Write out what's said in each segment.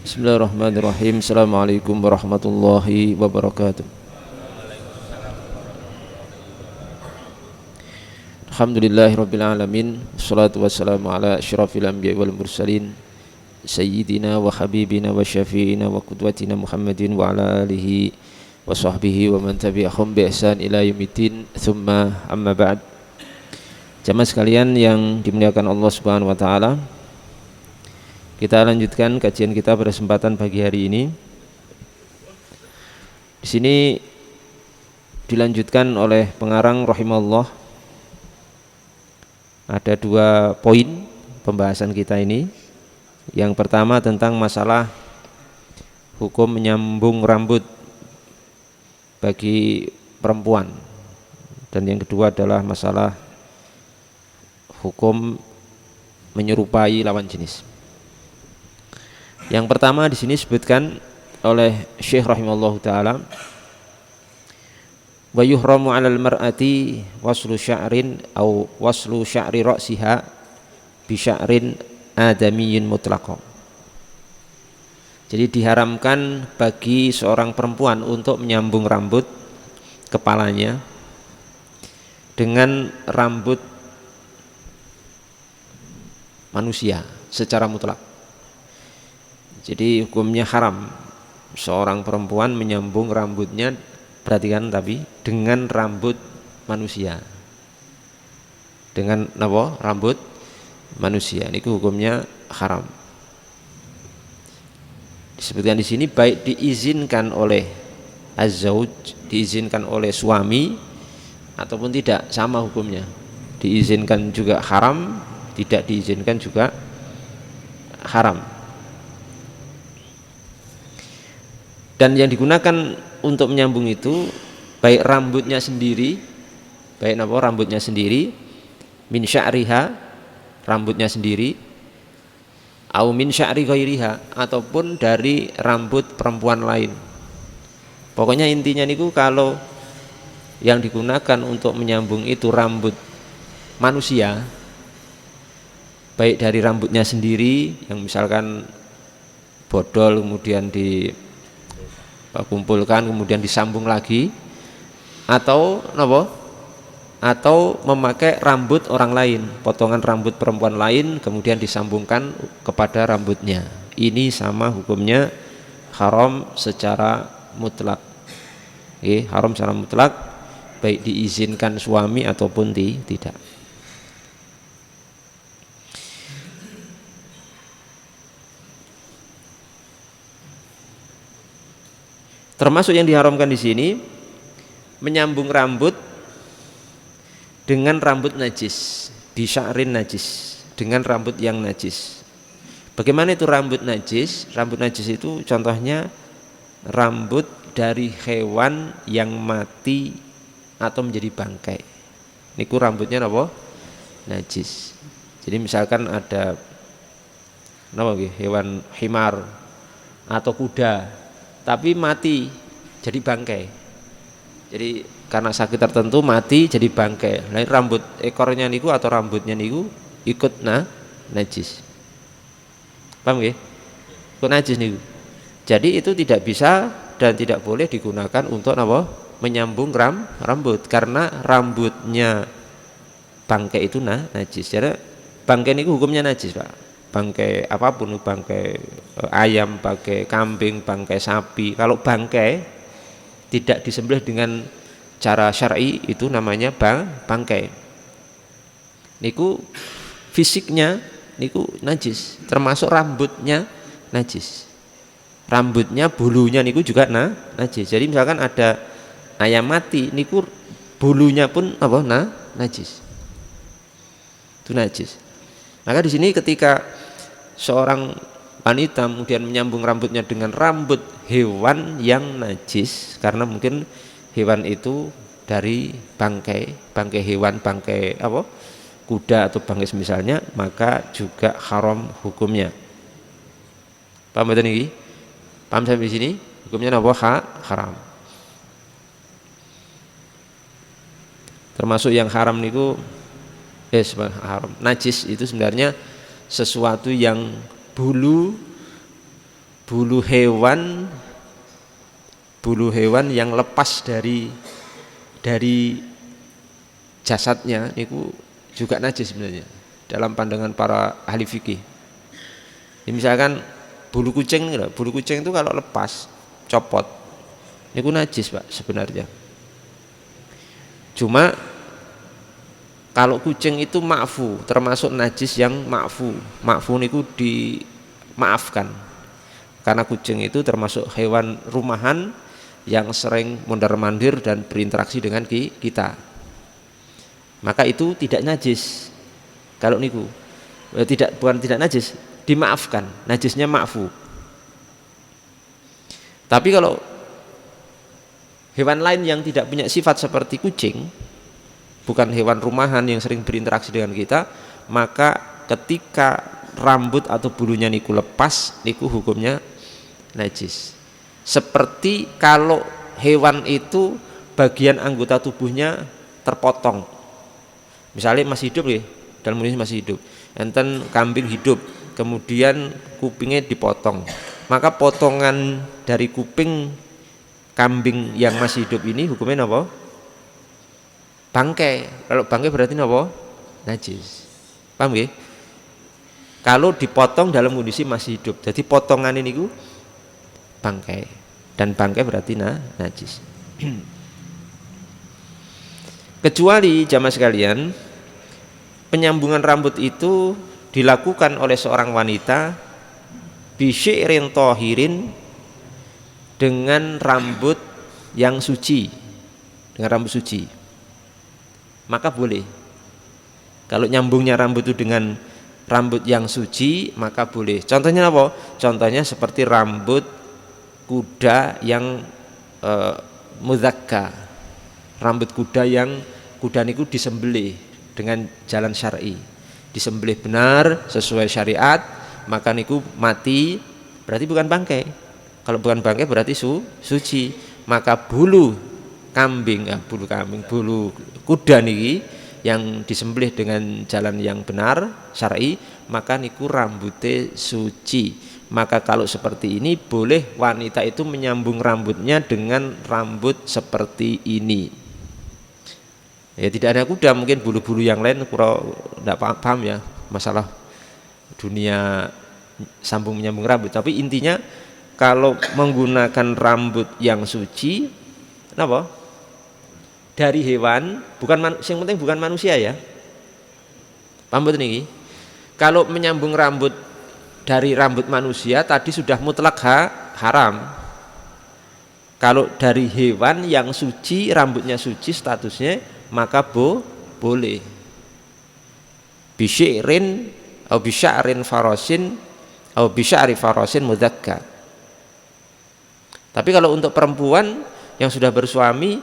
Bismillahirrahmanirrahim. Assalamualaikum warahmatullahi wabarakatuh. Alhamdulillahirabbil alamin. Wassalatu wassalamu ala asyrafil anbiya'i wal mursalin sayyidina wa habibina wa syafi'ina wa qudwatina Muhammadin wa ala alihi wa sahbihi wa man tabi'ahum bi ihsan ila yaumiddin. Tsumma amma ba'd. Jamaah sekalian yang dimuliakan Allah Subhanahu wa taala, kita lanjutkan kajian kita pada kesempatan pagi hari ini. Di sini dilanjutkan oleh pengarang rahimahullah. Ada dua poin pembahasan kita ini. Yang pertama tentang masalah hukum menyambung rambut bagi perempuan, dan yang kedua adalah masalah hukum menyerupai lawan jenis. Yang pertama di sini disebutkan oleh Syekh rahimahullahu taala, wa yuhramu 'alal mar'ati waslu sya'rin aw waslu sya'ri ra'siha bi sya'rin adamiyyin mutlaqan. Jadi diharamkan bagi seorang perempuan untuk menyambung rambut kepalanya dengan rambut manusia secara mutlak. Jadi hukumnya haram seorang perempuan menyambung rambutnya, perhatikan tapi dengan rambut manusia. Dengan apa? Rambut manusia. Ini hukumnya haram. Disebutkan di sini baik diizinkan oleh az-zauj, diizinkan oleh suami ataupun tidak, sama hukumnya. Diizinkan juga haram, tidak diizinkan juga haram. Dan yang digunakan untuk menyambung itu baik rambutnya sendiri, baik apa rambutnya sendiri, min sya'riha, rambutnya sendiri, au min sya'ri ghairiha, ataupun dari rambut perempuan lain. Pokoknya intinya niku kalau yang digunakan untuk menyambung itu rambut manusia, baik dari rambutnya sendiri yang misalkan bodol kemudian dikumpulkan kemudian disambung lagi, atau apa? Atau memakai rambut orang lain, potongan rambut perempuan lain kemudian disambungkan kepada rambutnya. Ini sama hukumnya haram secara mutlak. Haram secara mutlak, baik diizinkan suami ataupun tidak. Termasuk yang diharamkan di sini menyambung rambut dengan rambut najis, bisya'rin najis, dengan rambut yang najis. Bagaimana itu rambut najis? Rambut najis itu contohnya rambut dari hewan yang mati atau menjadi bangkai. Niku rambutnya apa? Najis. Jadi misalkan ada hewan himar atau kuda tapi mati jadi bangkai. Jadi karena sakit tertentu mati jadi bangkai. Lain rambut ekornya niku atau rambutnya niku ikut najis. Paham nggih? Ikut najis niku. Jadi itu tidak bisa dan tidak boleh digunakan untuk apa? Menyambung rambut, karena rambutnya bangkai itu najis. Jadi bangkai niku hukumnya najis, Pak. Bangkai apapun, bangkai ayam, bangkai kambing, bangkai sapi, kalau bangkai tidak disembelih dengan cara syar'i itu namanya bangkai. Niku fisiknya niku najis, termasuk rambutnya najis. Rambutnya, bulunya niku juga najis. Jadi misalkan ada ayam mati niku bulunya pun apa? Najis. Itu najis. Maka di sini ketika seorang wanita kemudian menyambung rambutnya dengan rambut hewan yang najis, karena mungkin hewan itu dari bangkai hewan, bangkai apa? Kuda atau bangkai semisalnya, maka juga haram hukumnya. Paham betul ini? Paham sampai sini? Hukumnya apa? Haram. Termasuk yang haram niku haram. Najis itu sebenarnya sesuatu yang bulu bulu hewan yang lepas dari jasadnya niku juga najis sebenarnya dalam pandangan para ahli fikih. Ya, misalkan bulu kucing itu kalau lepas copot niku najis Pak sebenarnya. Cuma kalau kucing itu ma'fu, termasuk najis yang ma'fu niku dimaafkan karena kucing itu termasuk hewan rumahan yang sering mondar-mandir dan berinteraksi dengan kita, maka itu tidak najis. Kalau niku bukan tidak najis, dimaafkan, najisnya ma'fu. Tapi kalau hewan lain yang tidak punya sifat seperti kucing, bukan hewan rumahan yang sering berinteraksi dengan kita, maka ketika rambut atau bulunya niku lepas, niku hukumnya najis. Seperti kalau hewan itu bagian anggota tubuhnya terpotong, misalnya masih hidup ya, dalam kondisi masih hidup, enten kambing hidup, kemudian kupingnya dipotong, maka potongan dari kuping kambing yang masih hidup ini hukumnya apa? Bangkai. Kalau bangkai berarti apa? Najis. Paham ya? Kalau dipotong dalam kondisi masih hidup, jadi potongan ini ku bangkai, dan bangkai berarti najis. Kecuali jamaah sekalian, penyambungan rambut itu dilakukan oleh seorang wanita bisy'irin tohirin, dengan rambut yang suci, dengan rambut suci, maka boleh. Kalau nyambungnya rambut itu dengan rambut yang suci, maka boleh. Contohnya apa? Contohnya seperti rambut kuda yang muzakka, rambut kuda yang kuda niku disembelih dengan jalan syar'i, disembelih benar sesuai syariat, maka niku mati, berarti bukan bangkai. Kalau bukan bangkai berarti suci. Maka bulu kuda niki yang disembelih dengan jalan yang benar syar'i, maka niku rambutnya suci. Maka kalau seperti ini boleh wanita itu menyambung rambutnya dengan rambut seperti ini. Ya tidak ada kuda, mungkin bulu-bulu yang lain kurang tidak paham ya masalah dunia sambung menyambung rambut. Tapi intinya kalau menggunakan rambut yang suci, apa? Dari hewan, yang penting bukan manusia ya. Paham betul ini? Kalau menyambung rambut dari rambut manusia tadi sudah mutlak haram. Kalau dari hewan yang suci, rambutnya suci statusnya, maka boleh. Bisy'irin atau bisya'rin farasin atau bisya'ri farasin mudzakka. Tapi kalau untuk perempuan yang sudah bersuami,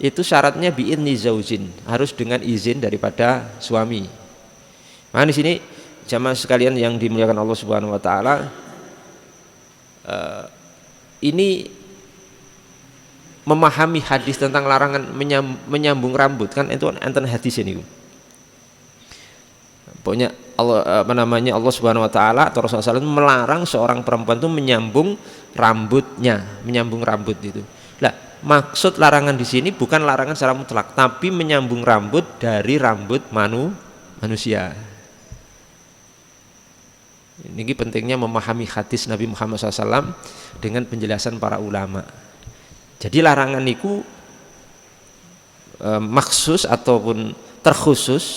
itu syaratnya bi'idni zaujin, harus dengan izin daripada suami. Nah di sini jamaah sekalian yang dimuliakan Allah Subhanahu wa taala, ini memahami hadis tentang larangan menyambung rambut kan, itu enten hadis ini. Pokoknya Allah Subhanahu wa taala atau Rasulullah SAW melarang seorang perempuan itu menyambung rambut itu. Lah, maksud larangan di sini bukan larangan secara mutlak, tapi menyambung rambut dari rambut manusia. Ini pentingnya memahami hadis Nabi Muhammad SAW dengan penjelasan para ulama. Jadi larangan itu maksus ataupun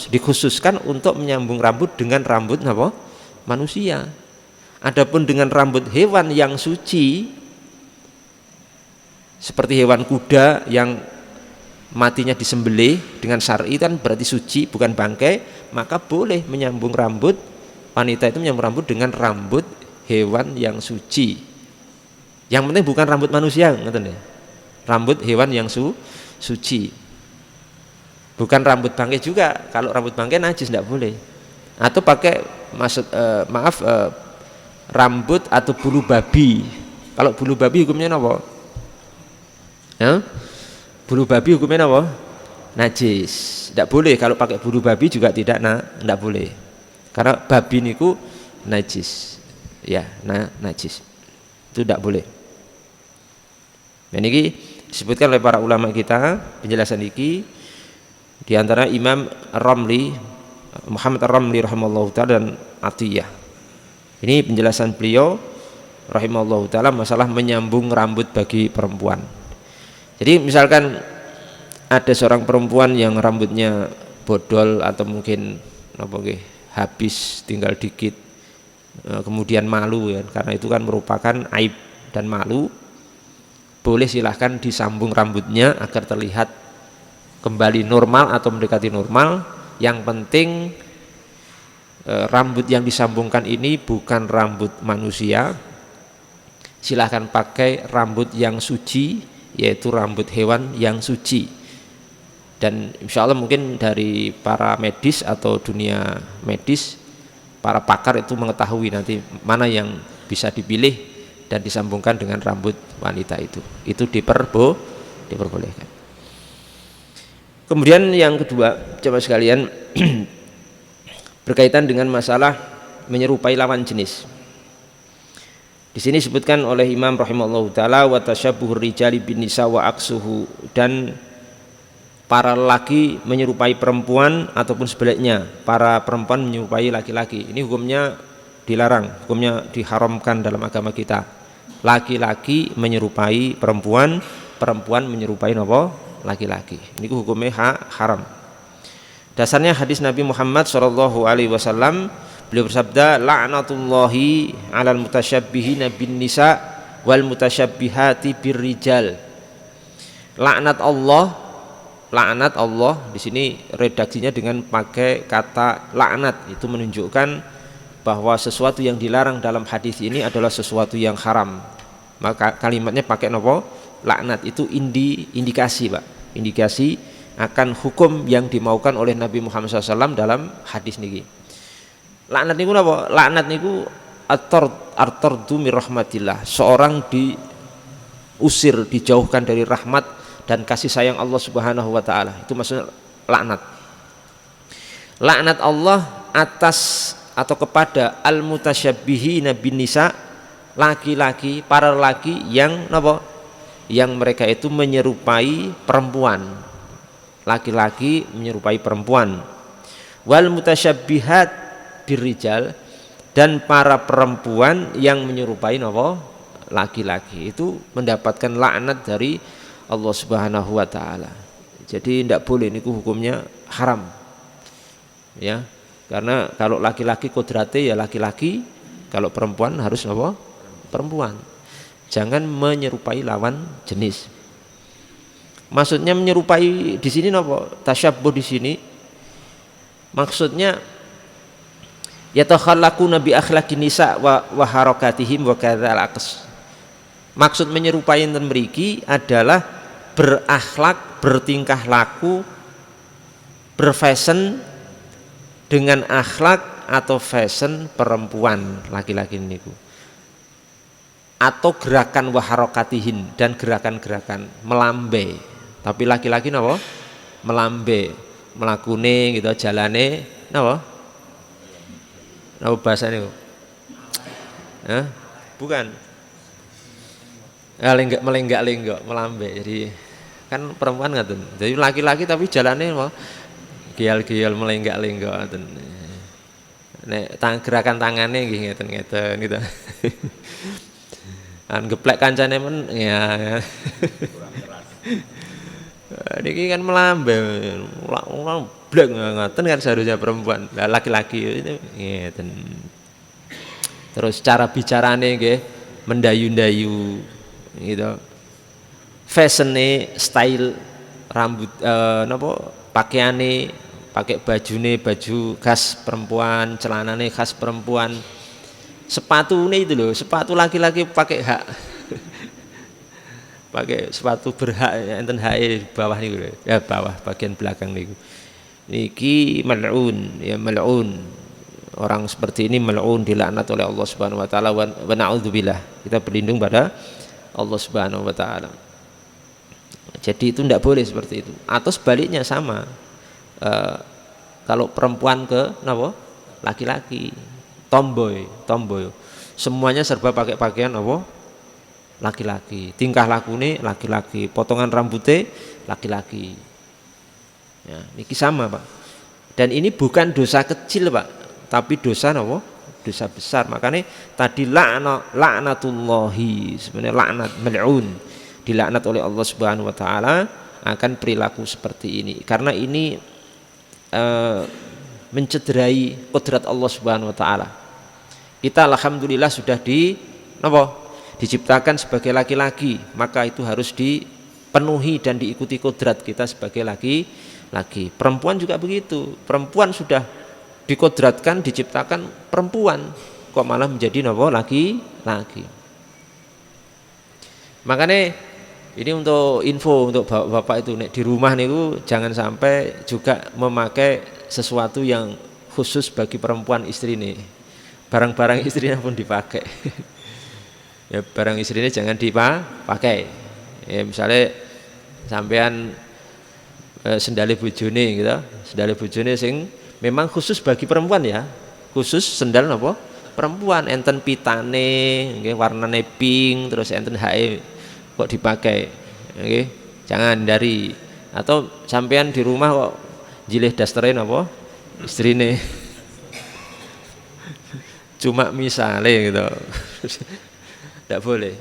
dikhususkan untuk menyambung rambut dengan rambut manusia. Adapun dengan rambut hewan yang suci, seperti hewan kuda yang matinya disembelih dengan syar'i kan berarti suci, bukan bangkai, maka boleh menyambung rambut. Wanita itu menyambung rambut dengan rambut hewan yang suci. Yang penting bukan rambut manusia, ngerti ya? Rambut hewan yang suci. Bukan rambut bangkai juga. Kalau rambut bangkai najis, tidak boleh. Atau pakai rambut atau bulu babi. Kalau bulu babi hukumnya apa? Ya? Bulu babi hukumnya apa? Najis. Tidak boleh. Kalau pakai bulu babi juga tidak boleh. Karena babi niku najis. Ya, najis. Itu tidak boleh. Dan ini disebutkan oleh para ulama kita penjelasan ini, di antara Imam Ar-Ramli, Muhammad Ar-Ramli rahimahullah ta'ala dan Atiyah. Ini penjelasan beliau rahimahullah ta'ala masalah menyambung rambut bagi perempuan. Jadi misalkan ada seorang perempuan yang rambutnya bodol atau mungkin habis tinggal dikit, kemudian malu ya, karena itu kan merupakan aib dan malu, boleh silahkan disambung rambutnya agar terlihat kembali normal atau mendekati normal. Yang penting rambut yang disambungkan ini bukan rambut manusia, silahkan pakai rambut yang suci, yaitu rambut hewan yang suci. Dan insya Allah mungkin dari para medis atau dunia medis, para pakar itu mengetahui nanti mana yang bisa dipilih dan disambungkan dengan rambut wanita itu diperbolehkan. Kemudian yang kedua, coba sekalian berkaitan dengan masalah menyerupai lawan jenis. Di sini disebutkan oleh Imam rahimahullahu taala wa tasyabbuhur rijali bin nisa wa aksuhu, dan para laki menyerupai perempuan ataupun sebaliknya para perempuan menyerupai laki-laki. Ini hukumnya dilarang, hukumnya diharamkan dalam agama kita. Laki-laki menyerupai perempuan, perempuan menyerupai laki-laki. Ini hukumnya haram. Dasarnya hadis Nabi Muhammad SAW, beliau bersabda, la'natullahi 'alal mutasyabbihin bin nisa wal mutasyabbihati bir rijal. Laknat Allah di sini redaksinya dengan pakai kata laknat, itu menunjukkan bahwa sesuatu yang dilarang dalam hadis ini adalah sesuatu yang haram. Maka kalimatnya pakai laknat, itu indikasi, Pak. Indikasi akan hukum yang dimaukan oleh Nabi Muhammad SAW dalam hadis niki. Laknat niku napa? Laknat niku at-tardu mir rahmatillah. Seorang diusir, dijauhkan dari rahmat dan kasih sayang Allah Subhanahu wa taala. Itu maksudnya laknat. Laknat Allah atas atau kepada al-mutasyabbihin bin nisa, laki-laki, para laki yang napa? Yang mereka itu menyerupai perempuan, laki-laki menyerupai perempuan. Wal mutasyabbihat birrijal, dan para perempuan yang menyerupai laki-laki itu mendapatkan laknat dari Allah Subhanahu wa taala. Jadi tidak boleh, niku hukumnya haram. Ya. Karena kalau laki-laki kodrate ya laki-laki, kalau perempuan harus perempuan. Jangan menyerupai lawan jenis. Maksudnya menyerupai di sini tasyabbuh di sini maksudnya yatakhallaquna bi akhlaqin nisa wa harakatihim wa kadzal aqs. Maksud menyerupai enten mriki adalah berakhlak, bertingkah laku, berfashion dengan akhlak atau fashion perempuan, laki-laki niku. Atau gerakan waharokatihin, dan gerakan-gerakan melambe, tapi laki-laki melambe, melakune gitu, jalane bahasanya bukan melenggak-lenggak, melambe. Jadi kan perempuan ngaten, jadi laki-laki tapi jalane gial-gial melenggak-lenggak ngaten. Nek gerakan tangannya ngeten gitu. Kan geplek kancane men ya. Niki kan melambe, blek ngaten kan seharusnya perempuan. Lah laki-laki itu ngeten. Terus cara bicarane nggih mendayu-dayu gitu. Fashion-e, style rambut pakaiane, pakai baju khas perempuan, celanane khas perempuan. Sepatune itu loh, sepatu laki-laki pakai hak. Pakai sepatu berhak, enten hak di bawah niku lho. Ya bawah bagian belakang niku. Niki mal'un, ya mal'un. Orang seperti ini mal'un, dilaknat oleh Allah Subhanahu wa taala, wa na'udzubillah. Kita berlindung pada Allah Subhanahu wa taala. Jadi itu tidak boleh seperti itu. Atau sebaliknya sama. Kalau perempuan ke laki-laki, tomboy, semuanya serba pakai pakaian laki-laki, tingkah lakune laki-laki, potongan rambutnya laki-laki. Ya, ini sama Pak. Dan ini bukan dosa kecil Pak, tapi dosa apa? Dosa besar. Makanya tadi laknatullahi, sebenarnya laknat, mal'un, dilaknat oleh Allah Subhanahu wa taala akan perilaku seperti ini. Karena ini mencederai kodrat Allah Subhanahu wa taala. Kita alhamdulillah sudah diciptakan sebagai laki-laki, maka itu harus dipenuhi dan diikuti kodrat kita sebagai laki-laki. Perempuan juga begitu. Perempuan sudah dikodratkan, diciptakan perempuan, kok malah menjadi laki-laki. Makanya ini untuk info untuk bapak-bapak itu nek di rumah niku jangan sampai juga memakai sesuatu yang khusus bagi perempuan istri nih. Barang-barang istrinya pun dipakai. Ya barang istrinya jangan dipakai. Ya misalnya sampean sendale bojone gitu, sendale bojone sing memang khusus bagi perempuan ya, khusus sendal apa? Perempuan, enten pitane, nggih warnane pink, terus enten hae kok dipakai, nggih. Jangan dari atau sampean di rumah kok jilih dasterin apa? Istrine. Cuma misale gitu. Tidak boleh.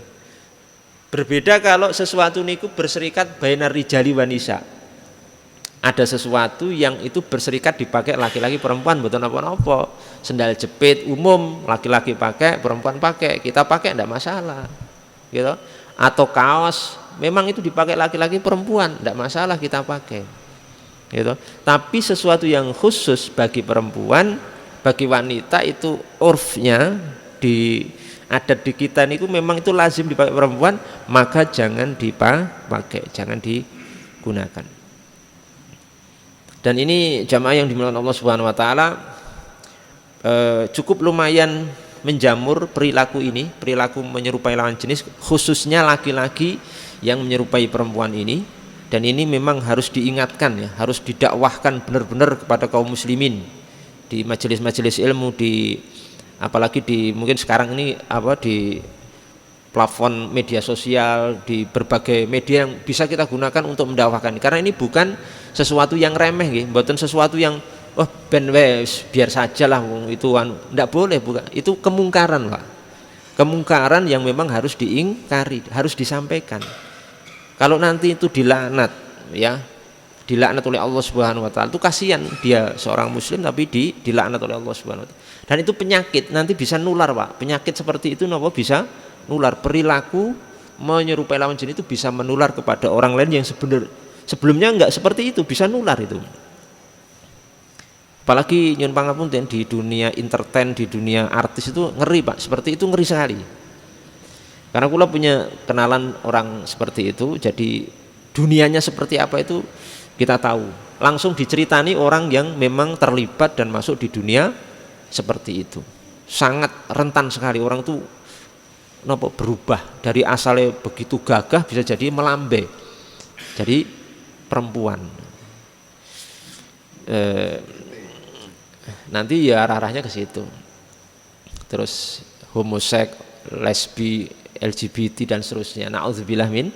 Berbeda kalau sesuatu niku berserikat bainar rijali wan nisa. Ada sesuatu yang itu berserikat dipakai laki-laki perempuan, betul apa-apa. Sendal jepit umum laki-laki pakai, perempuan pakai, kita pakai tidak masalah, gitu. Atau kaos memang itu dipakai laki-laki perempuan, tidak masalah kita pakai, gitu. Tapi sesuatu yang khusus bagi perempuan, bagi wanita itu urfnya di adat di kita niku memang itu lazim dipakai perempuan, maka jangan dipakai, jangan digunakan. Dan ini jamaah yang dimuliakan Allah Subhanahu wa taala cukup lumayan menjamur perilaku ini, perilaku menyerupai lawan jenis, khususnya laki-laki yang menyerupai perempuan ini. Dan ini memang harus diingatkan ya, harus didakwahkan benar-benar kepada kaum muslimin di majelis-majelis ilmu, apalagi di mungkin sekarang ini di platform media sosial, di berbagai media yang bisa kita gunakan untuk mendakwahkan. Karena ini bukan sesuatu yang remeh nggih, mboten sesuatu yang ben wes biar sajalah itu ndak boleh, bukan. Itu kemungkaran, Pak. Kemungkaran yang memang harus diingkari, harus disampaikan. Kalau nanti itu dilaknat ya, dilaknat oleh Allah Subhanahu wa taala, itu kasihan dia seorang muslim tapi dilaknat oleh Allah Subhanahu wa taala. Dan itu penyakit, nanti bisa nular, Pak. Penyakit seperti itu bisa nular. Perilaku menyerupai lawan jenis itu bisa menular kepada orang lain yang sebelumnya enggak seperti itu, bisa nular itu. Apalagi nyun pangapunten di dunia entertain, di dunia artis itu ngeri, Pak. Seperti itu ngeri sekali. Karena kula punya kenalan orang seperti itu, jadi dunianya seperti apa itu kita tahu. Langsung diceritani orang yang memang terlibat dan masuk di dunia seperti itu. Sangat rentan sekali orang itu berubah dari asalnya begitu gagah bisa jadi melambai, jadi perempuan. Nanti ya arah-arahnya ke situ. Terus homoseks, lesbi, LGBT dan seterusnya. Nauzubillah min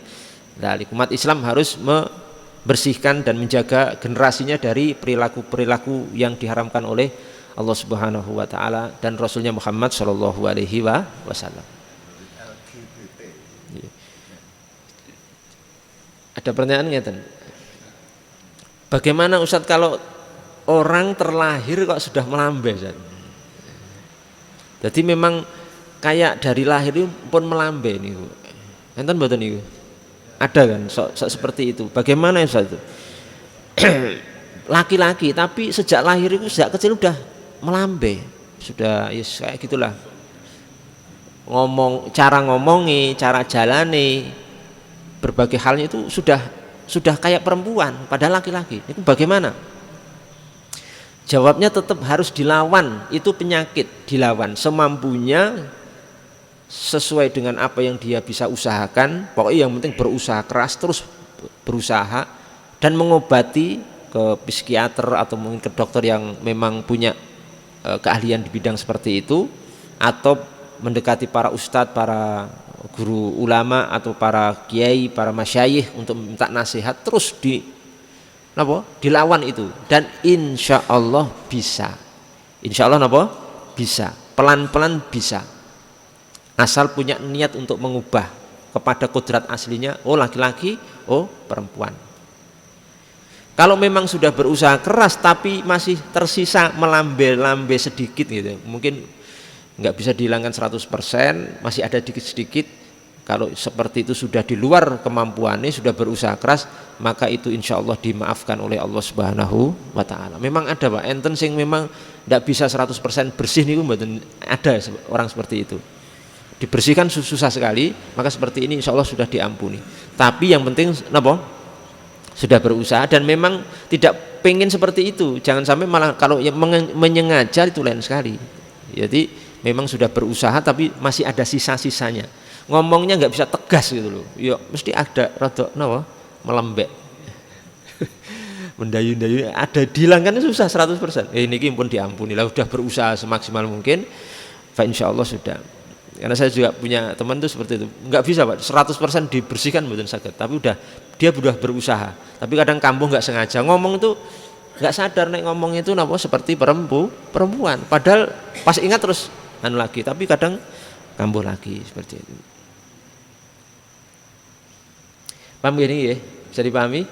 dzalik. Umat Islam harus membersihkan dan menjaga generasinya dari perilaku-perilaku yang diharamkan oleh Allah Subhanahu wa taala dan Rasulnya Muhammad sallallahu alaihi wasallam. Ada pertanyaan ngeten. Bagaimana Ustadz kalau orang terlahir kok sudah melambai, Ustadz? Jadi memang kayak dari lahir pun melambai niku. Enten mboten niku? Ada kan seperti itu. Bagaimana Ustadz itu? Laki-laki tapi sejak lahir itu sejak kecil udah melambai. Sudah kayak gitulah. Cara ngomongi, cara jalani, berbagai halnya itu sudah kayak perempuan padahal laki-laki. Itu bagaimana? Jawabnya tetap harus dilawan, itu penyakit, dilawan semampunya sesuai dengan apa yang dia bisa usahakan. Pokoknya yang penting berusaha keras, terus berusaha dan mengobati ke psikiater atau mungkin ke dokter yang memang punya keahlian di bidang seperti itu, atau mendekati para ustadz, para guru ulama atau para kiai, para masyayikh untuk minta nasihat, terus dilawan itu, dan insya Allah bisa. Insya Allah bisa, pelan-pelan bisa, asal punya niat untuk mengubah kepada kodrat aslinya, oh laki-laki, oh perempuan. Kalau memang sudah berusaha keras tapi masih tersisa melambai-lambai sedikit gitu, mungkin nggak bisa dihilangkan 100%, masih ada sedikit-sedikit. Kalau seperti itu sudah di luar kemampuannya, sudah berusaha keras, maka itu insya Allah dimaafkan oleh Allah Subhanahu wa Ta'ala. Memang ada Pak, enten sing memang tidak bisa 100% bersih nih, ada orang seperti itu. Dibersihkan susah sekali, maka seperti ini insya Allah sudah diampuni. Tapi yang penting sudah berusaha dan memang tidak pengen seperti itu. Jangan sampai malah kalau yang menyengaja itu lain sekali. Jadi memang sudah berusaha tapi masih ada sisa-sisanya. Ngomongnya nggak bisa tegas gitu loh, ya mesti ada rada melembek, mendayu-dayu, ada dihilangkan susah 100%. Ini pun diampuni lah, sudah berusaha semaksimal mungkin, fa insya Allah sudah. Karena saya juga punya teman tuh seperti itu, nggak bisa Pak 100% dibersihkan mboten saged, tapi dia sudah berusaha, tapi kadang kambuh nggak sengaja ngomong itu, nggak sadar nek ngomong itu seperti perempuan, padahal pas ingat terus lagi, tapi kadang kambuh lagi seperti itu. Paham gini ya? Bisa dipahami?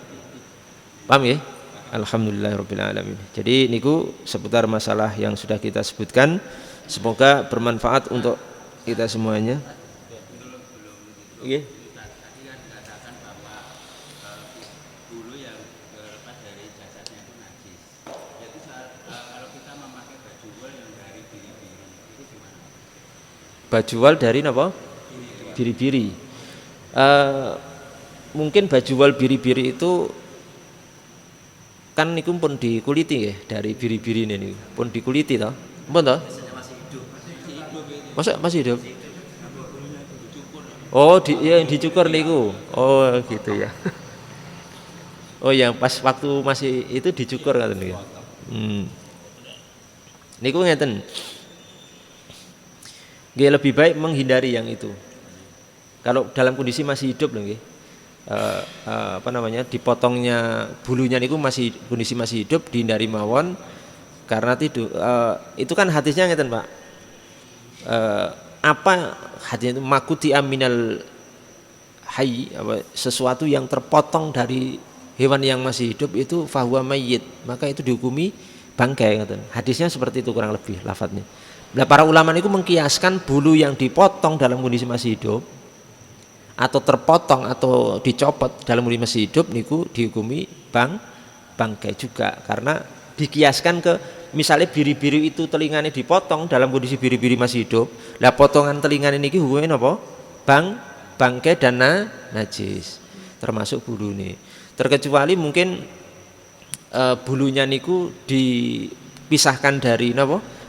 Paham ya? Alhamdulillahirabbil alamin. Jadi niku seputar masalah yang sudah kita sebutkan, semoga bermanfaat untuk kita semuanya. Nggih. Baju wol dari apa? Biri-biri. Mungkin baju wol biri-biri itu kan niku pun dikuliti ya, dari biri-biri ini pun dikuliti toh. Mpun toh? Masa masih hidup? Oh, yang dicukur niku. Oh, gitu ya. Oh, yang pas waktu masih itu dicukur ngaten niku. Niku ngeten. Nggih, lebih baik menghindari yang itu. Kalau dalam kondisi masih hidup loh nggih. Dipotongnya bulunya niku kondisi masih hidup, dihindari mawon karena itu kan hadisnya ngeten Pak. Apa hadisnya itu, makuti aminal hayy, sesuatu yang terpotong dari hewan yang masih hidup itu fahuwa mayyit, maka itu dihukumi bangkai ngeten. Hadisnya seperti itu kurang lebih lafadznya. Nah, para ulama niku mengkiaskan bulu yang dipotong dalam kondisi masih hidup atau terpotong atau dicopot dalam kondisi masih hidup niku dihukumi bangkai juga, karena dikiaskan ke misalnya biri-biri itu telinganya dipotong dalam kondisi biri-biri masih hidup, lah potongan telinganya niki hukumnya apa? Bangkai dan najis, termasuk bulu nih. Terkecuali mungkin bulunya niku dipisahkan dari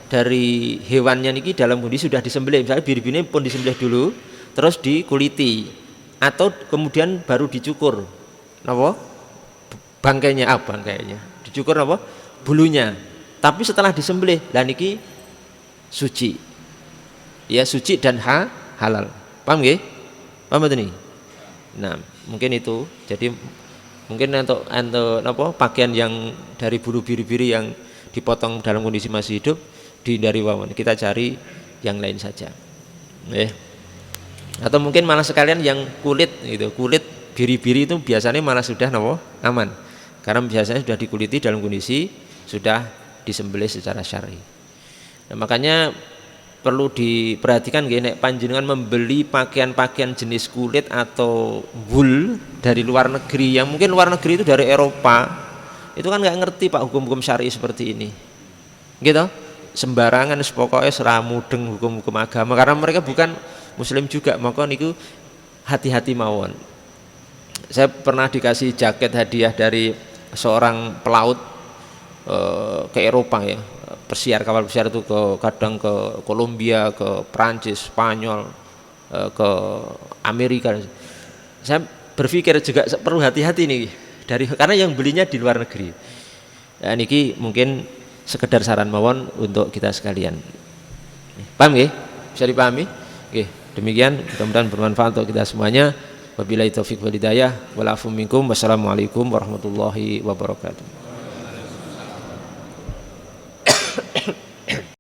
dari hewannya niki dalam kondisi sudah disembelih, misalnya biri-biri pun disembelih dulu terus dikuliti atau kemudian baru dicukur bangkainya dicukur bulunya, tapi setelah disembelih lah niki suci ya, suci dan halal. Paham nggih? Paham betul nih? Nah, mungkin itu. Jadi mungkin untuk pakaian yang dari bulu biri-biri yang dipotong dalam kondisi masih hidup dihindari wawan, kita cari yang lain saja. Atau mungkin malah sekalian yang kulit gitu, kulit biri-biri itu biasanya malah sudah aman, karena biasanya sudah dikuliti dalam kondisi sudah disembelih secara syar'i. Nah, makanya perlu diperhatikan nek panjenengan membeli pakaian-pakaian jenis kulit atau wool dari luar negeri, yang mungkin luar negeri itu dari Eropa, itu kan nggak ngerti Pak hukum-hukum syar'i seperti ini, gitu. Sembarangan pokoknya seramudeng hukum-hukum agama, karena mereka bukan Muslim juga, maka niku hati-hati mawon. Saya pernah dikasih jaket hadiah dari seorang pelaut ke Eropa ya, kapal pesiar itu kadang ke Kolombia, ke Prancis, Spanyol, ke Amerika. Saya berpikir juga perlu hati-hati nih karena yang belinya di luar negeri. Ya, niki mungkin sekedar saran mawon untuk kita sekalian. Paham nggih? Bisa dipahami? Nggih. Demikian, mudah-mudahan bermanfaat untuk kita semuanya. Wabillahi taufiq wal hidayah. Wal afu minkum. Wassalamualaikum warahmatullahi wabarakatuh.